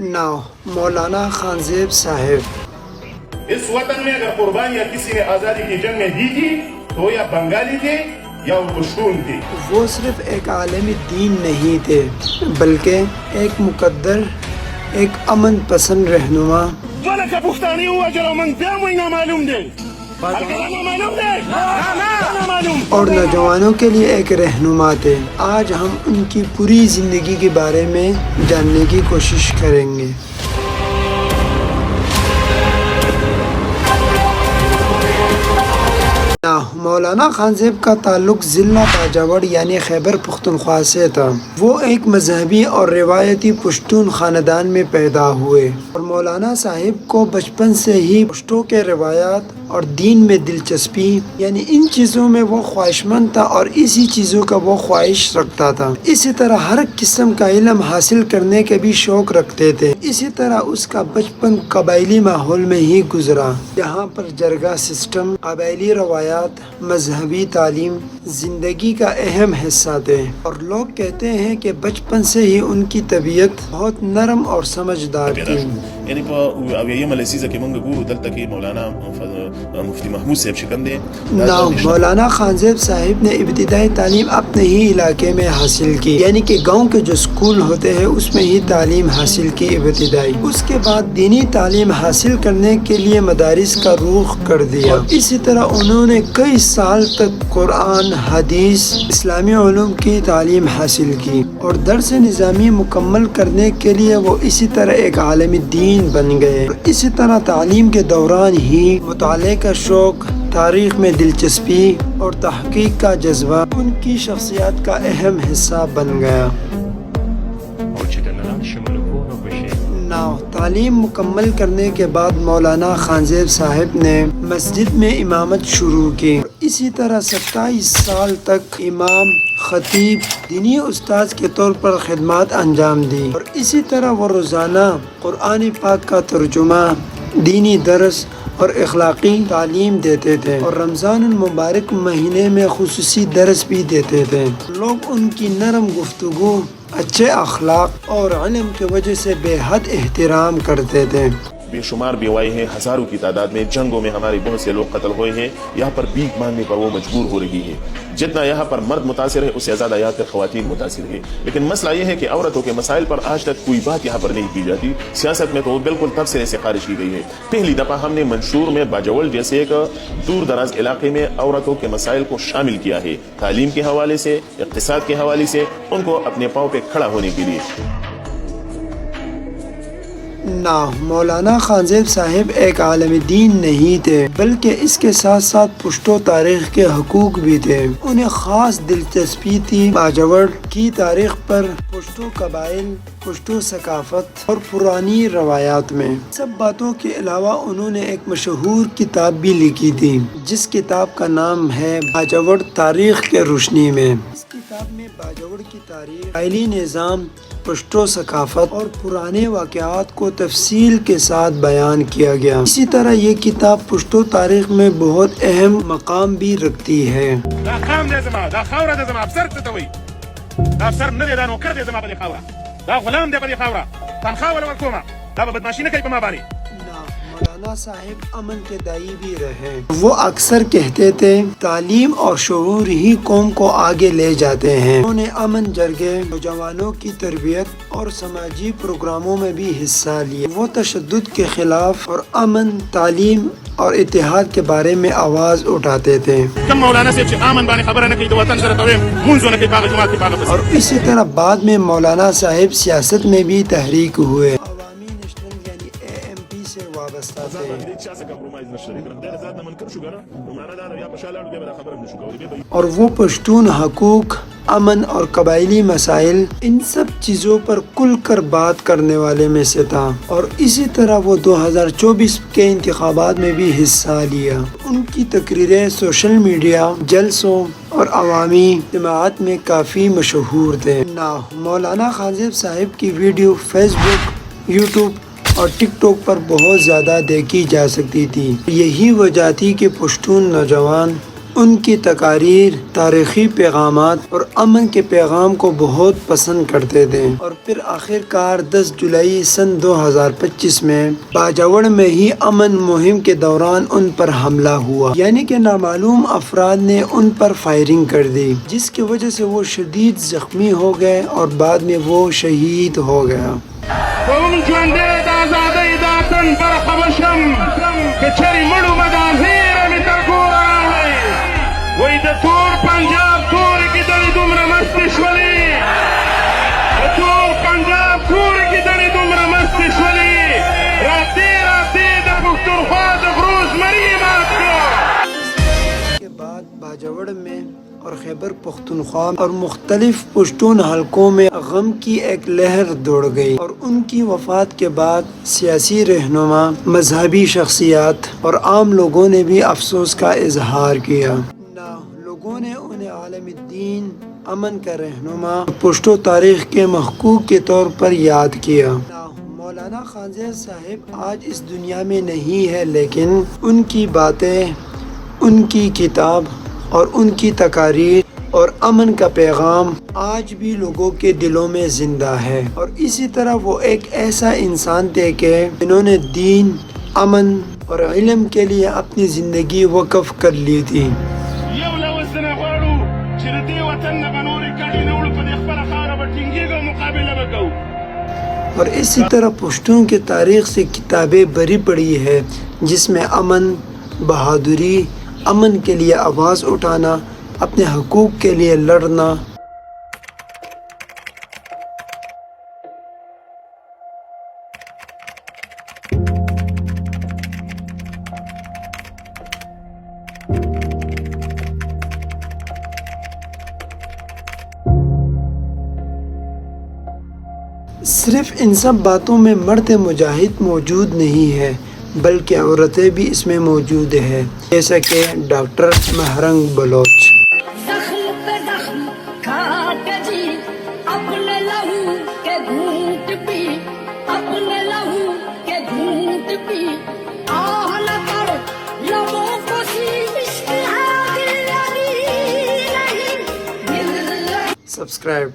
Now مولانا خانزیب صاحب. اس وطن میں اگر قربانیاں کسی نے آزادی کی جنگ میں دی تھی تو یا بنگالی تھے یا وہ پشتون تھے. وہ صرف ایک عالم دین نہیں تھے بلکہ ایک مقدر، ایک امن پسند رہنما. ولا که پښتانه ووجلو من بیا مو نه معلوم دی. اور نوجوانوں کے لیے ایک رہنما تھے. آج ہم ان کی پوری زندگی کے بارے میں جاننے کی کوشش کریں گے. مولانا خانزیب کا تعلق ضلع باجوڑ یعنی خیبر پختونخوا سے تھا. وہ ایک مذہبی اور روایتی پشتون خاندان میں پیدا ہوئے اور مولانا صاحب کو بچپن سے ہی پشتوں کے روایات اور دین میں دلچسپی یعنی ان چیزوں میں وہ خواہشمند تھا اور اسی چیزوں کا وہ خواہش رکھتا تھا. اسی طرح ہر قسم کا علم حاصل کرنے کے بھی شوق رکھتے تھے. اسی طرح اس کا بچپن قبائلی ماحول میں ہی گزرا جہاں پر جرگہ سسٹم، قبائلی روایات، مذہبی تعلیم زندگی کا اہم حصہ تھے. اور لوگ کہتے ہیں کہ بچپن سے ہی ان کی طبیعت بہت نرم اور سمجھدار تھی. یعنی په اویایم لسیزه کې مونږ ګورو دلته کې مولانا مفتی محمود صاحب شکندے مولانا خانزیب صاحب نے ابتدائی تعلیم اپنے ہی علاقے میں حاصل کی یعنی کہ گاؤں کے جو اسکول ہوتے ہیں اس میں ہی تعلیم حاصل کی ابتدائی. اس کے بعد دینی تعلیم حاصل کرنے کے لیے مدارس کا رخ کر دیا. اسی طرح انہوں نے کئی سال تک قرآن، حدیث، اسلامی علوم کی تعلیم حاصل کی اور درس نظامی مکمل کرنے کے لیے وہ اسی طرح ایک عالم دین بن گئے. اسی طرح تعلیم کے دوران ہی مطالعے کا شوق، تاریخ میں دلچسپی اور تحقیق کا جذبہ ان کی شخصیت کا اہم حصہ بن گیا. تعلیم مکمل کرنے کے بعد مولانا خانزیب صاحب نے مسجد میں امامت شروع کی. اسی طرح 27 سال تک امام، خطیب، دینی استاد کے طور پر خدمات انجام دی اور اسی طرح وہ روزانہ قرآن پاک کا ترجمہ، دینی درس اور اخلاقی تعلیم دیتے تھے اور رمضان المبارک مہینے میں خصوصی درس بھی دیتے تھے. لوگ ان کی نرم گفتگو، اچھے اخلاق اور علم کی وجہ سے بے حد احترام کرتے تھے. بے شمار بیوائی ہیں، ہزاروں کی تعداد میں جنگوں میں ہمارے بہت سے لوگ قتل ہوئے ہیں. یہاں پر بھیک مانگنے پر وہ مجبور ہو رہی ہے. جتنا یہاں پر مرد متاثر ہے اس سے زیادہ یہاں پر خواتین متاثر ہے. لیکن مسئلہ یہ ہے کہ عورتوں کے مسائل پر آج تک کوئی بات یہاں پر نہیں کی جاتی. سیاست میں تو بالکل تبصرے سے خارج کی گئی ہے. پہلی دفعہ ہم نے منشور میں باجوڑ جیسے ایک دور دراز علاقے میں عورتوں کے مسائل کو شامل کیا ہے، تعلیم کے حوالے سے، اقتصاد کے حوالے سے ان کو اپنے پاؤں پہ کھڑا ہونے کے لیے. مولانا خانزیب صاحب ایک عالم دین نہیں تھے بلکہ اس کے ساتھ ساتھ پشتو تاریخ کے حقوق بھی تھے. انہیں خاص دلچسپی تھی باجوڑ کی تاریخ پر، پشتو قبائل، پشتو ثقافت اور پرانی روایات میں. سب باتوں کے علاوہ انہوں نے ایک مشہور کتاب بھی لکھی تھی جس کتاب کا نام ہے باجوڑ تاریخ کے روشنی میں. اس کتاب میں باجوڑ کی تاریخ، قبائلی نظام، پشتو ثقافت اور پرانے واقعات کو تفصیل کے ساتھ بیان کیا گیا. اسی طرح یہ کتاب پشتو تاریخ میں بہت اہم مقام بھی رکھتی ہے. مولانا صاحب امن کے دائی بھی رہے. وہ اکثر کہتے تھے تعلیم اور شعور ہی قوم کو آگے لے جاتے ہیں. انہوں نے امن جرگے، نوجوانوں کی تربیت اور سماجی پروگراموں میں بھی حصہ لیا. وہ تشدد کے خلاف اور امن، تعلیم اور اتحاد کے بارے میں آواز اٹھاتے تھے. اور اسی طرح بعد میں مولانا صاحب سیاست میں بھی تحریک ہوئے. اور وہ پشتون حقوق، امن اور قبائلی مسائل ان سب چیزوں پر کھل کر بات کرنے والے میں سے تھا. اور اسی طرح وہ 2024 کے انتخابات میں بھی حصہ لیا. ان کی تقریریں سوشل میڈیا، جلسوں اور عوامی جماعت میں کافی مشہور تھے. مولانا خانزیب صاحب کی ویڈیو فیس بک، یوٹیوب اور ٹک ٹاک پر بہت زیادہ دیکھی جا سکتی تھی. یہی وجہ تھی کہ پشتون نوجوان ان کی تقاریر تاریخی پیغامات اور امن کے پیغام کو بہت پسند کرتے تھے، اور پھر آخر کار 10 جولائی سن 2025 میں باجوڑ میں ہی امن مہم کے دوران ان پر حملہ ہوا، یعنی کہ نامعلوم افراد نے ان پر فائرنگ کر دی، جس کی وجہ سے وہ شدید زخمی ہو گئے اور بعد میں وہ شہید ہو گیا۔ وای د تور پنجاب تور کې دړې دومره مستې شولې، د تور پنجاب تور کې دړې دومره مستې شولې، راتې راتې د پښتونخوا د غروز مري مات کړ۔ کے بعد باجوڑ میں اور خیبر پختونخوا اور مختلف پشتون حلقوں میں غم کی ایک لہر دوڑ گئی، اور ان کی وفات کے بعد سیاسی رہنما، مذہبی شخصیات اور عام لوگوں نے بھی افسوس کا اظہار کیا۔ لوگوں نے انہیں عالم الدین، امن کا رہنما، پشتو تاریخ کے محقق کے طور پر یاد کیا۔ مولانا خانزیب صاحب آج اس دنیا میں نہیں ہے، لیکن ان کی باتیں، ان کی کتاب اور ان کی تقاریر اور امن کا پیغام آج بھی لوگوں کے دلوں میں زندہ ہے۔ اور اسی طرح وہ ایک ایسا انسان تھے کہ جنہوں نے دین، امن اور علم کے لیے اپنی زندگی وقف کر لی تھی۔ یو لوسنه غواړو چې د دې وطن نه به نورې کډې نه وړو، په دې خپله خاوره به ټینګېږو، مقابله به کوو۔ اور اسی طرح پشتون کی تاریخ سے کتابیں بھری پڑی ہے، جس میں امن، بہادری، امن کے لیے آواز اٹھانا، اپنے حقوق کے لیے لڑنا، صرف ان سب باتوں میں مرد مجاہد موجود نہیں ہے، بلکہ عورتیں بھی اس میں موجود ہے، جیسا کہ ڈاکٹر مہرنگ بلوچ۔ زخم پہ زخم کھا کے جی، اپنے لہو کے گھونٹ پی، اپنے لہو کے گھونٹ پی، آہ نہ کر لبوں کو سی، عشق ہے دل نہیں، دل نہیں۔ سبسکرائب